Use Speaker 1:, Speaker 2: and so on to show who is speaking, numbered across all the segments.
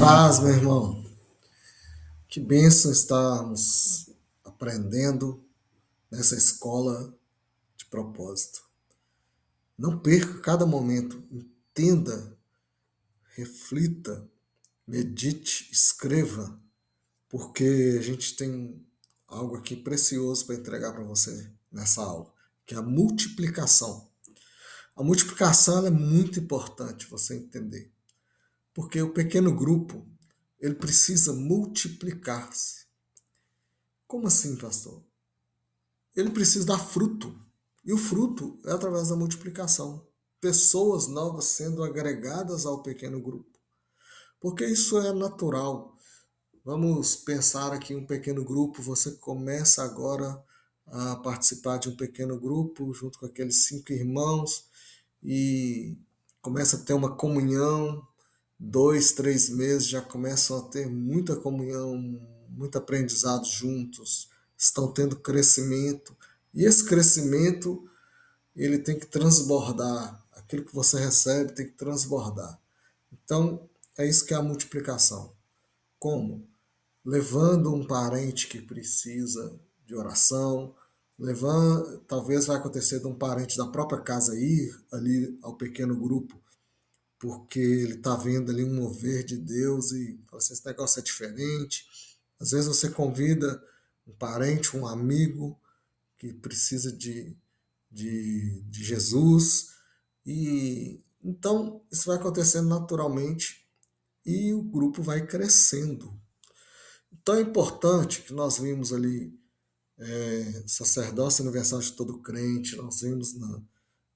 Speaker 1: paz, meu irmão. Que bênção estarmos aprendendo nessa escola de propósito. Não perca cada momento. Entenda, reflita, medite, escreva, porque a gente tem algo aqui precioso para entregar para você nessa aula, que é a multiplicação. A multiplicação é muito importante você entender, porque o pequeno grupo ele precisa multiplicar-se. Como assim, pastor? Ele precisa dar fruto. E o fruto é através da multiplicação. Pessoas novas sendo agregadas ao pequeno grupo. Porque isso é natural. Vamos pensar aqui um pequeno grupo. Você começa agora a participar de um pequeno grupo junto com aqueles 5 irmãos e começa a ter uma comunhão. 2, 3 meses já começam a ter muita comunhão, muito aprendizado juntos, estão tendo crescimento, e esse crescimento ele tem que transbordar, aquilo que você recebe tem que transbordar. Então, é isso que é a multiplicação. Como? Levando um parente que precisa de oração, levando, talvez vai acontecer de um parente da própria casa ir ali ao pequeno grupo porque ele está vendo ali um mover de Deus e fala assim, esse negócio é diferente. Às vezes você convida um parente, um amigo que precisa de Jesus, e então isso vai acontecendo naturalmente e o grupo vai crescendo. Então é importante que nós vimos ali sacerdócio universal de todo crente, nós vimos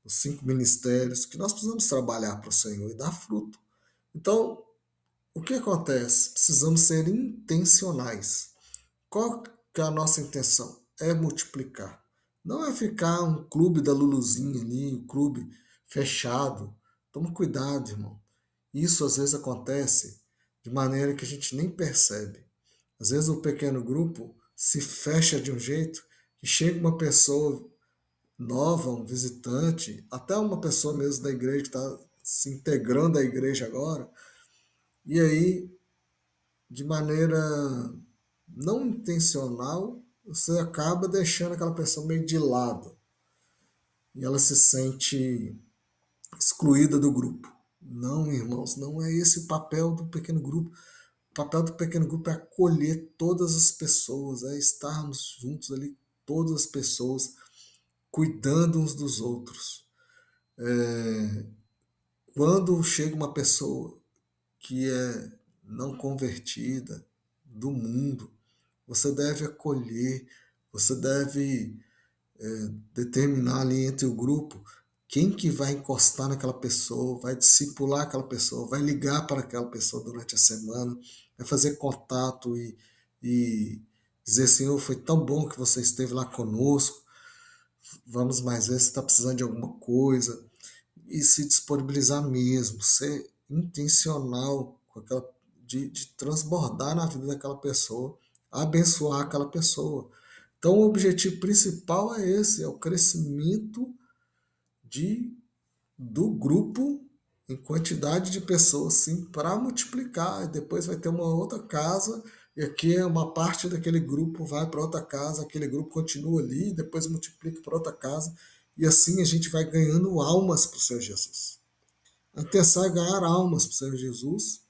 Speaker 1: os 5 ministérios, que nós precisamos trabalhar para o Senhor e dar fruto. Então, o que acontece? Precisamos ser intencionais. Qual que é a nossa intenção? É multiplicar. Não é ficar um clube da Luluzinha ali, um clube fechado. Toma cuidado, irmão. Isso às vezes acontece de maneira que a gente nem percebe. Às vezes o pequeno grupo se fecha de um jeito que chega uma pessoa nova, um visitante, até uma pessoa mesmo da igreja que está se integrando à igreja agora, e aí, de maneira não intencional, você acaba deixando aquela pessoa meio de lado e ela se sente excluída do grupo. Não, irmãos, não é esse o papel do pequeno grupo. O papel do pequeno grupo é acolher todas as pessoas, é estarmos juntos ali, todas as pessoas, cuidando uns dos outros. Quando chega uma pessoa que é não convertida do mundo, você deve acolher, você deve determinar ali entre o grupo quem que vai encostar naquela pessoa, vai discipular aquela pessoa, vai ligar para aquela pessoa durante a semana, vai fazer contato e dizer, Senhor, foi tão bom que você esteve lá conosco, vamos mais ver se está precisando de alguma coisa, e se disponibilizar mesmo, ser intencional com aquela, de transbordar na vida daquela pessoa, abençoar aquela pessoa. Então o objetivo principal é esse, é o crescimento de, do grupo em quantidade de pessoas, sim, para multiplicar. E depois vai ter uma outra casa, e aqui uma parte daquele grupo vai para outra casa, aquele grupo continua ali, depois multiplica para outra casa, e assim a gente vai ganhando almas para o Senhor Jesus. A intenção é ganhar almas para o Senhor Jesus,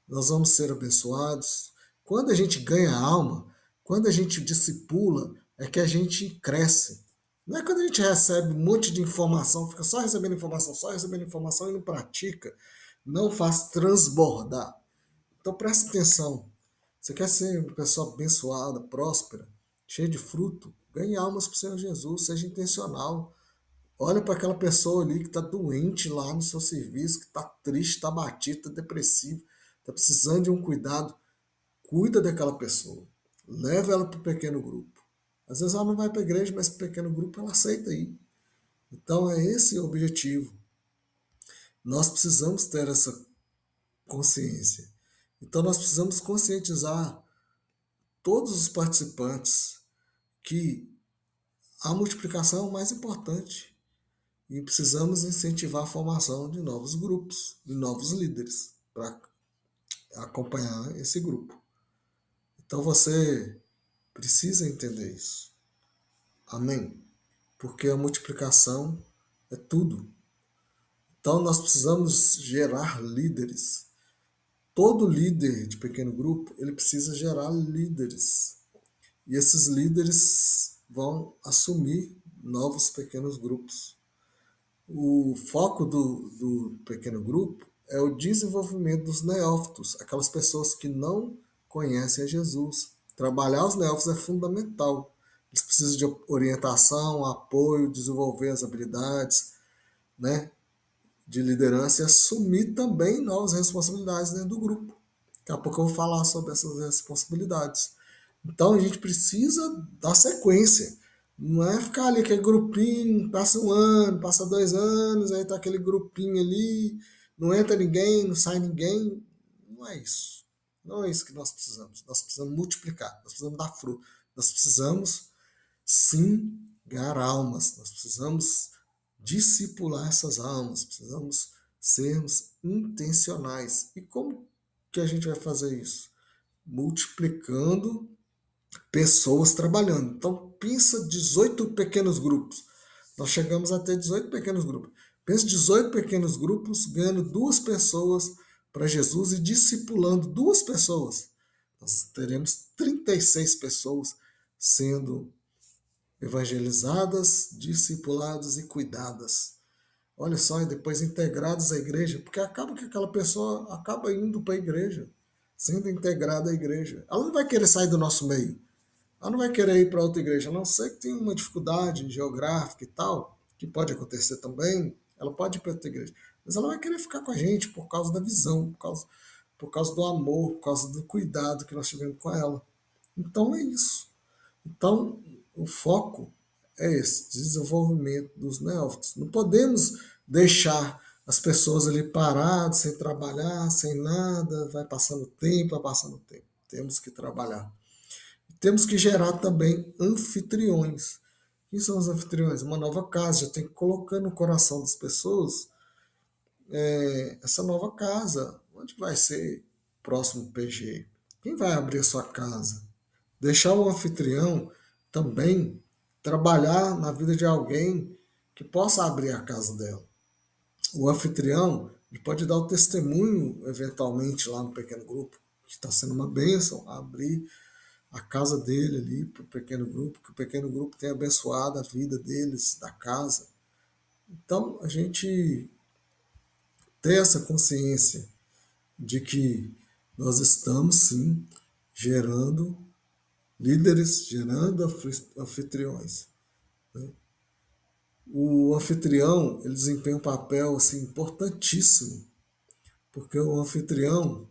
Speaker 1: nós vamos ser abençoados. Quando a gente ganha alma, quando a gente discipula, é que a gente cresce. Não é quando a gente recebe um monte de informação, fica só recebendo informação e não pratica, não faz transbordar. Então preste atenção. Você quer ser uma pessoa abençoada, próspera, cheia de fruto? Ganhe almas para o Senhor Jesus, seja intencional. Olha para aquela pessoa ali que está doente lá no seu serviço, que está triste, está batido, está depressivo, está precisando de um cuidado. Cuida daquela pessoa. Leva ela para o pequeno grupo. Às vezes ela não vai para a igreja, mas para o pequeno grupo ela aceita ir. Então é esse o objetivo. Nós precisamos ter essa consciência. Então nós precisamos conscientizar todos os participantes que a multiplicação é o mais importante. E precisamos incentivar a formação de novos grupos, de novos líderes, para acompanhar esse grupo. Então você precisa entender isso. Amém? Porque a multiplicação é tudo. Então nós precisamos gerar líderes. Todo líder de pequeno grupo, ele precisa gerar líderes. E esses líderes vão assumir novos pequenos grupos. O foco do pequeno grupo é o desenvolvimento dos neófitos, aquelas pessoas que não conhecem a Jesus. Trabalhar os neófitos é fundamental. Eles precisam de orientação, apoio, desenvolver as habilidades, né, de liderança e assumir também novas responsabilidades dentro do grupo. Daqui a pouco eu vou falar sobre essas responsabilidades. Então a gente precisa dar sequência. Não é ficar ali aquele grupinho, passa um ano, passa 2 anos, aí tá aquele grupinho ali, não entra ninguém, não sai ninguém. Não é isso. Não é isso que nós precisamos. Nós precisamos multiplicar, nós precisamos dar fruto. Nós precisamos singar almas, nós precisamos discipular essas almas, precisamos sermos intencionais. E como que a gente vai fazer isso? Multiplicando pessoas trabalhando. Então, pensa 18 pequenos grupos. Nós chegamos a ter 18 pequenos grupos. Pensa 18 pequenos grupos ganhando 2 pessoas para Jesus e discipulando 2 pessoas. Nós teremos 36 pessoas sendo evangelizadas, discipuladas e cuidadas. Olha só, e depois integradas à igreja, porque acaba que aquela pessoa acaba indo para a igreja, sendo integrada à igreja. Ela não vai querer sair do nosso meio. Ela não vai querer ir para outra igreja, a não ser que tenha uma dificuldade geográfica e tal, que pode acontecer também. Ela pode ir para outra igreja. Mas ela vai querer ficar com a gente por causa da visão, por causa do amor, por causa do cuidado que nós tivemos com ela. Então é isso. Então, o foco é esse, desenvolvimento dos neófitos. Não podemos deixar as pessoas ali paradas, sem trabalhar, sem nada, vai passando tempo, vai passando tempo. Temos que trabalhar. Temos que gerar também anfitriões. Quem são os anfitriões? Uma nova casa, já tem que colocar no coração das pessoas essa nova casa. Onde vai ser o próximo PG? Quem vai abrir a sua casa? Deixar o anfitrião também trabalhar na vida de alguém que possa abrir a casa dela. O anfitrião ele pode dar o testemunho, eventualmente, lá no pequeno grupo, que está sendo uma bênção, abrir a casa dele ali para o pequeno grupo, que o pequeno grupo tenha abençoado a vida deles, da casa. Então, a gente ter essa consciência de que nós estamos, sim, gerando líderes, gerando anfitriões. Né? O anfitrião ele desempenha um papel assim, importantíssimo, porque o anfitrião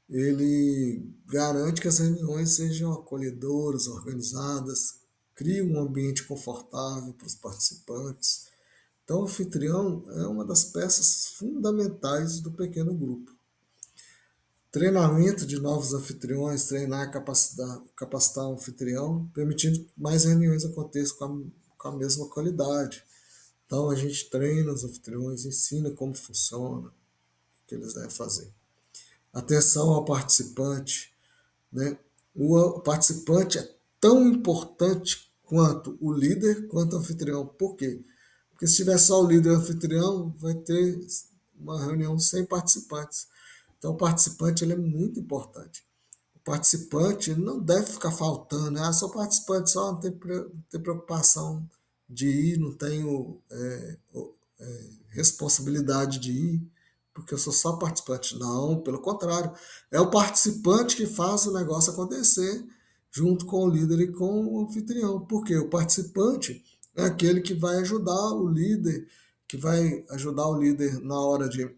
Speaker 1: ele garante que as reuniões sejam acolhedoras, organizadas, cria um ambiente confortável para os participantes. Então, o anfitrião é uma das peças fundamentais do pequeno grupo. Treinamento de novos anfitriões, treinar e capacitar o anfitrião, permitindo que mais reuniões aconteçam com a mesma qualidade. Então, a gente treina os anfitriões, ensina como funciona, o que eles devem fazer. Atenção ao participante, né? O participante é tão importante quanto o líder, quanto o anfitrião. Por quê? Porque se tiver só o líder e o anfitrião, vai ter uma reunião sem participantes. Então, o participante ele é muito importante. O participante ele não deve ficar faltando. Ah, sou participante, só não tem preocupação de ir, não tenho responsabilidade de ir, porque eu sou só participante. Não, pelo contrário. É o participante que faz o negócio acontecer junto com o líder e com o anfitrião. Porque o participante é aquele que vai ajudar o líder, que vai ajudar o líder na hora de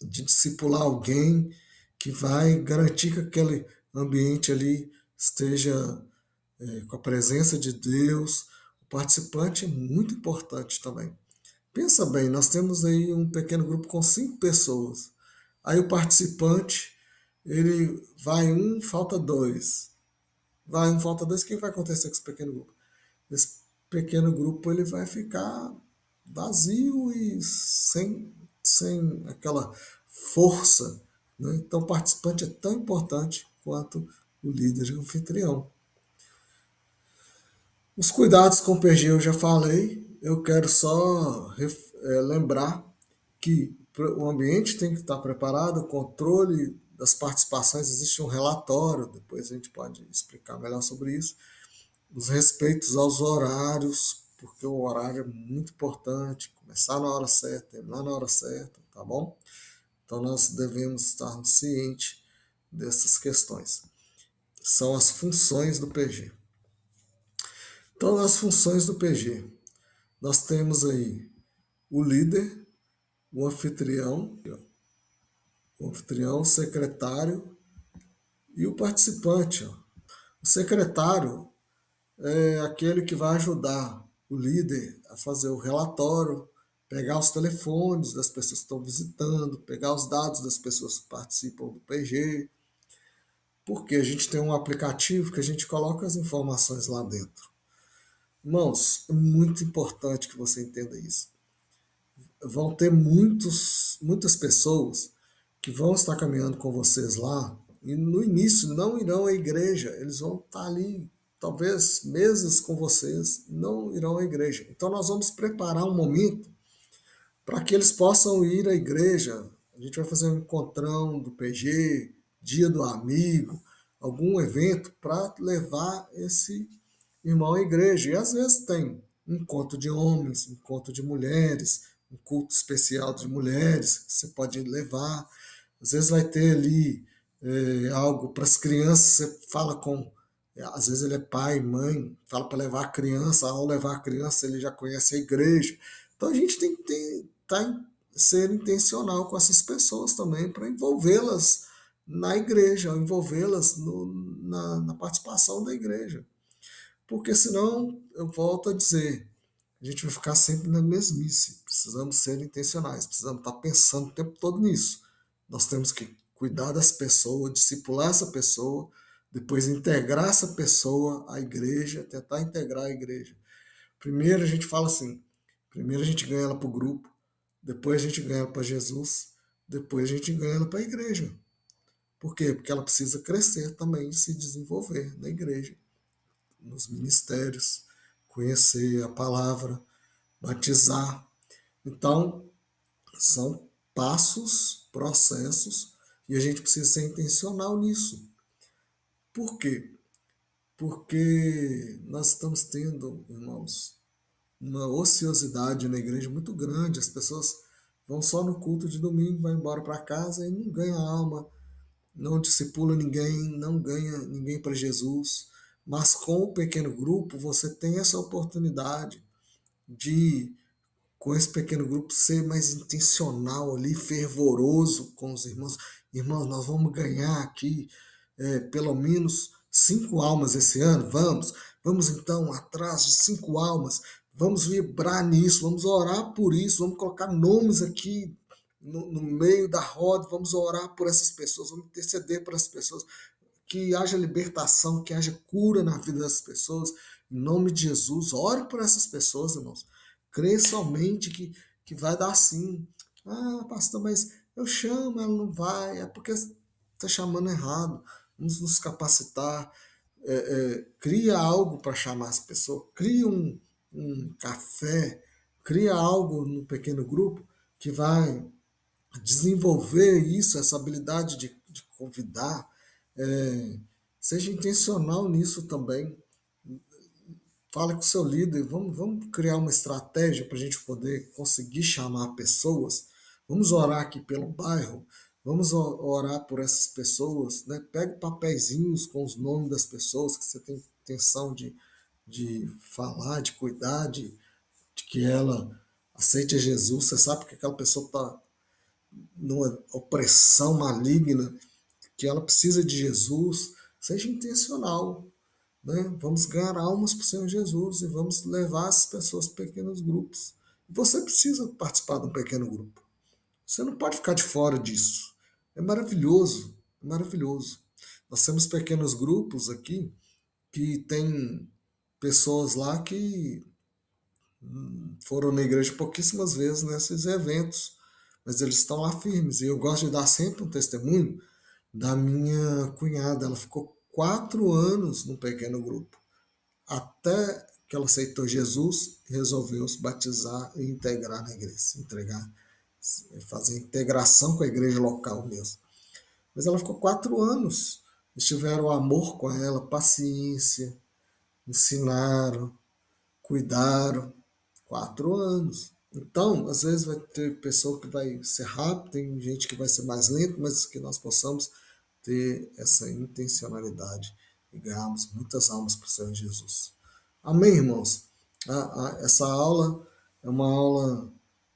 Speaker 1: discipular alguém, que vai garantir que aquele ambiente ali esteja com a presença de Deus. O participante é muito importante também. Pensa bem, nós temos aí um pequeno grupo com 5 pessoas. Aí o participante, ele vai um, falta dois. Vai um, falta dois, o que vai acontecer com esse pequeno grupo? Esse pequeno grupo ele vai ficar vazio e sem aquela força né? Então, o participante é tão importante quanto o líder e o anfitrião. Os cuidados com o PG eu já falei, eu quero só lembrar que o ambiente tem que estar preparado, o controle das participações, existe um relatório, depois a gente pode explicar melhor sobre isso, os respeitos aos horários, porque o horário é muito importante, começar na hora certa, terminar na hora certa, tá bom? Então nós devemos estar cientes dessas questões. São as funções do PG. Então, as funções do PG, nós temos aí o líder, o anfitrião, o secretário e o participante. O secretário é aquele que vai ajudar o líder a fazer o relatório, pegar os telefones das pessoas que estão visitando, pegar os dados das pessoas que participam do PG, porque a gente tem um aplicativo que a gente coloca as informações lá dentro. Irmãos, é muito importante que você entenda isso. Vão ter muitas pessoas que vão estar caminhando com vocês lá e no início não irão à igreja, eles vão estar ali talvez meses com vocês, não irão à igreja. Então nós vamos preparar um momento para que eles possam ir à igreja. A gente vai fazer um encontrão do PG, dia do amigo, algum evento para levar esse irmão à igreja. E às vezes tem um encontro de homens, um encontro de mulheres, um culto especial de mulheres, que você pode levar. Às vezes vai ter ali algo para as crianças, você fala com. Às vezes ele é pai, mãe, fala para levar a criança, ao levar a criança ele já conhece a igreja. Então a gente tem que ser intencional com essas pessoas também, para envolvê-las na igreja, envolvê-las na participação da igreja. Porque senão, eu volto a dizer, a gente vai ficar sempre na mesmice. Precisamos ser intencionais, precisamos estar pensando o tempo todo nisso. Nós temos que cuidar dessa pessoa, discipular essa pessoa, depois integrar essa pessoa à igreja, tentar integrar a igreja. Primeiro a gente fala assim, primeiro a gente ganha ela para o grupo, depois a gente ganha ela para Jesus, depois a gente ganha ela para a igreja. Por quê? Porque ela precisa crescer também, se desenvolver na igreja, nos ministérios, conhecer a palavra, batizar. Então, são passos, processos, e a gente precisa ser intencional nisso. Por quê? Porque nós estamos tendo, irmãos, uma ociosidade na igreja muito grande. As pessoas vão só no culto de domingo, vão embora para casa e não ganham alma, não discipula ninguém, não ganha ninguém para Jesus. Mas com o pequeno grupo, você tem essa oportunidade de, com esse pequeno grupo, ser mais intencional ali, fervoroso com os irmãos. Irmãos, nós vamos ganhar aqui pelo menos 5 almas esse ano, vamos então atrás de 5 almas, vamos vibrar nisso, vamos orar por isso, vamos colocar nomes aqui no meio da roda, vamos orar por essas pessoas, vamos interceder por essas pessoas, que haja libertação, que haja cura na vida das pessoas, em nome de Jesus. Ore por essas pessoas, irmãos. Crê somente que vai dar sim. Ah, pastor, mas eu chamo, ela não vai. É porque está chamando errado. Vamos nos capacitar. Cria algo para chamar as pessoas. Cria um café. Cria algo no pequeno grupo que vai desenvolver isso, essa habilidade de convidar. É, seja intencional nisso também. Fala com o seu líder, vamos criar uma estratégia para a gente poder conseguir chamar pessoas. Vamos orar aqui pelo bairro, vamos orar por essas pessoas, né? Pega papeizinhos com os nomes das pessoas que você tem intenção de falar, de cuidar, de que ela aceite a Jesus. Você sabe que aquela pessoa está numa opressão maligna, que ela precisa de Jesus. Seja intencional, né? Vamos ganhar almas para o Senhor Jesus e vamos levar as pessoas para pequenos grupos. Você precisa participar de um pequeno grupo. Você não pode ficar de fora disso. É maravilhoso, é maravilhoso. Nós temos pequenos grupos aqui que tem pessoas lá que foram na igreja pouquíssimas vezes nesses eventos, mas eles estão lá firmes. E eu gosto de dar sempre um testemunho da minha cunhada. Ela ficou 4 anos num pequeno grupo, até que ela aceitou Jesus e resolveu se batizar e integrar na igreja, se entregar, fazer integração com a igreja local mesmo. Mas ela ficou 4 anos. Eles tiveram amor com ela, paciência, ensinaram, cuidaram. 4 anos. Então, às vezes vai ter pessoa que vai ser rápido, tem gente que vai ser mais lento, mas que nós possamos ter essa intencionalidade e ganharmos muitas almas para o Senhor Jesus. Amém, irmãos? Essa aula é uma aula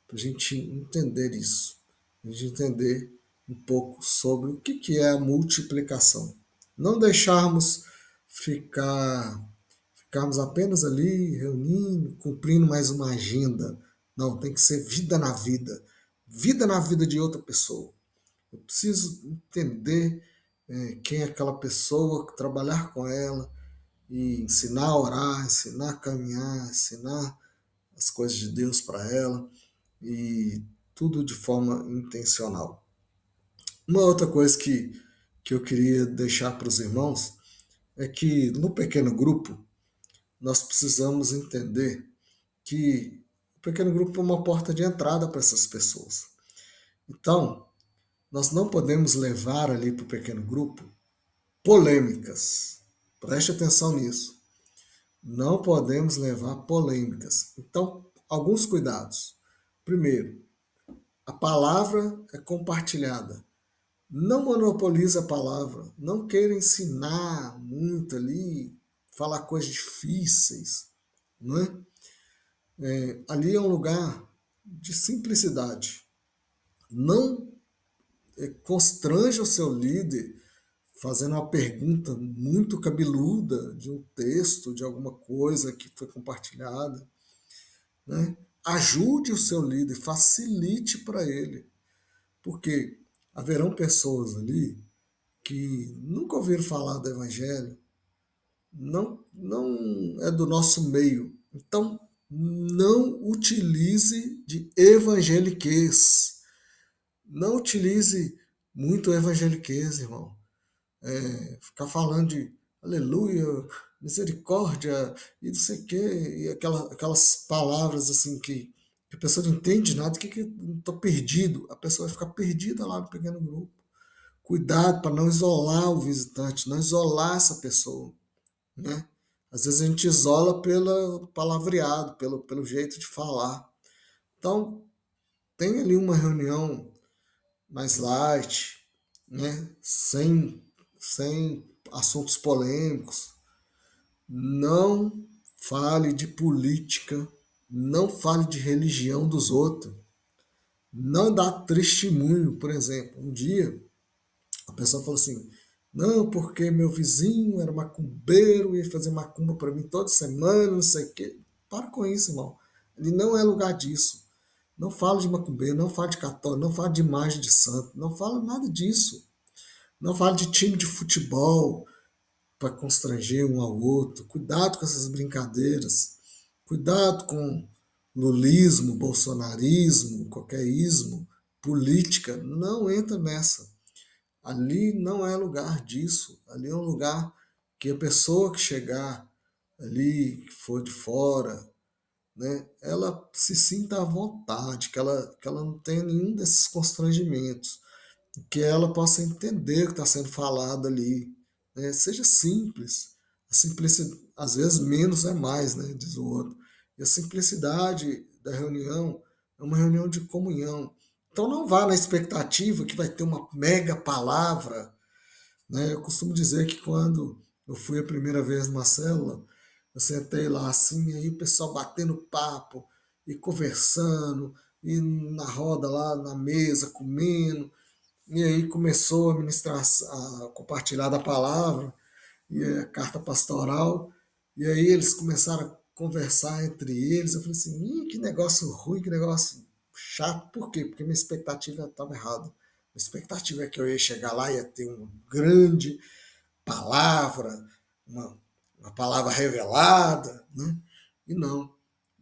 Speaker 1: para a gente entender isso, a gente entender um pouco sobre o que é a multiplicação. Não deixarmos ficarmos apenas ali reunindo, cumprindo mais uma agenda. Não, tem que ser vida na vida de outra pessoa. Eu preciso entender quem é aquela pessoa, trabalhar com ela e ensinar a orar, ensinar a caminhar, ensinar as coisas de Deus para ela e tudo de forma intencional. Uma outra coisa que eu queria deixar para os irmãos é que no pequeno grupo nós precisamos entender que o pequeno grupo é uma porta de entrada para essas pessoas. Então, nós não podemos levar ali para o pequeno grupo polêmicas. Preste atenção nisso. Não podemos levar polêmicas. Então, alguns cuidados. Primeiro, a palavra é compartilhada. Não monopolize a palavra. Não queira ensinar muito ali, falar coisas difíceis, não é? Ali é um lugar de simplicidade. Não constranja o seu líder fazendo uma pergunta muito cabeluda de um texto, de alguma coisa que foi compartilhada. Né? Ajude o seu líder, facilite para ele, porque haverão pessoas ali que nunca ouviram falar do Evangelho, não é do nosso meio. Então, não utilize de evangeliquez. Não utilize muito evangeliquez, irmão. Ficar falando de aleluia, misericórdia e não sei o quê, e aquelas palavras assim que a pessoa não entende nada, que estou perdido. A pessoa vai ficar perdida lá no pequeno grupo. Cuidado para não isolar o visitante, não isolar essa pessoa. Né? Às vezes a gente isola pelo palavreado, pelo jeito de falar. Então, tem ali uma reunião mais light, né? Sem assuntos polêmicos. Não fale de política, não fale de religião dos outros. Não dá testemunho, por exemplo. Um dia a pessoa falou assim: não, porque meu vizinho era macumbeiro, ia fazer macumba para mim toda semana, não sei o quê. Para com isso, irmão. Ele não é lugar disso. Não fala de macumbeiro, não fala de católico, não fala de imagem de santo, não fala nada disso. Não fala de time de futebol para constranger um ao outro. Cuidado com essas brincadeiras. Cuidado com lulismo, bolsonarismo, qualquer ismo, política. Não entra nessa. Ali não é lugar disso. Ali é um lugar que a pessoa que chegar ali, que for de fora, né, ela se sinta à vontade, que ela não tenha nenhum desses constrangimentos, que ela possa entender o que está sendo falado ali. Né? Seja simples. A simplicidade, às vezes menos é mais, né, diz o outro. E a simplicidade da reunião é uma reunião de comunhão. Então não vá na expectativa que vai ter uma mega palavra. Né? Eu costumo dizer que quando eu fui a primeira vez numa célula, eu sentei lá assim, aí o pessoal batendo papo e conversando, e na roda lá, na mesa, comendo, e aí começou a ministrar, a compartilhar da palavra, e a carta pastoral, e aí eles começaram a conversar entre eles. Eu falei assim: que negócio ruim, que negócio chato. Por quê? Porque minha expectativa estava errada. Minha expectativa é que eu ia chegar lá e ia ter uma grande palavra, uma palavra revelada, né? E não.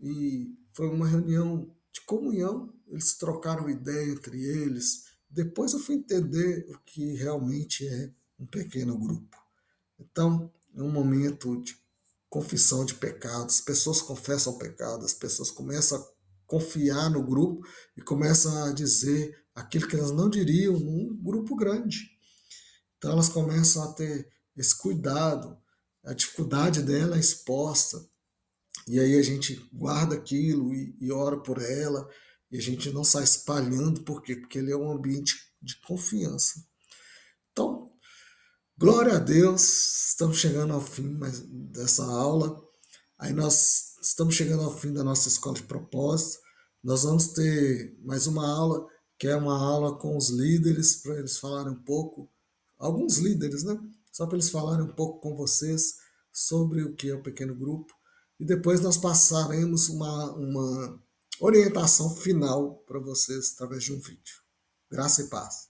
Speaker 1: E foi uma reunião de comunhão, eles trocaram ideia entre eles. Depois eu fui entender o que realmente é um pequeno grupo. Então, é um momento de confissão de pecados, as pessoas confessam pecados, as pessoas começam a confiar no grupo e começam a dizer aquilo que elas não diriam num grupo grande. Então elas começam a ter esse cuidado, a dificuldade dela é exposta, e aí a gente guarda aquilo e ora por ela, e a gente não sai espalhando, por quê? Porque ele é um ambiente de confiança. Então, glória a Deus, estamos chegando ao fim dessa aula. Aí nós estamos chegando ao fim da nossa escola de propósito. Nós vamos ter mais uma aula, que é uma aula com os líderes, para eles falarem um pouco, alguns líderes, né? Só para eles falarem um pouco com vocês sobre o que é o pequeno grupo. E depois nós passaremos uma orientação final para vocês através de um vídeo. Graça e paz.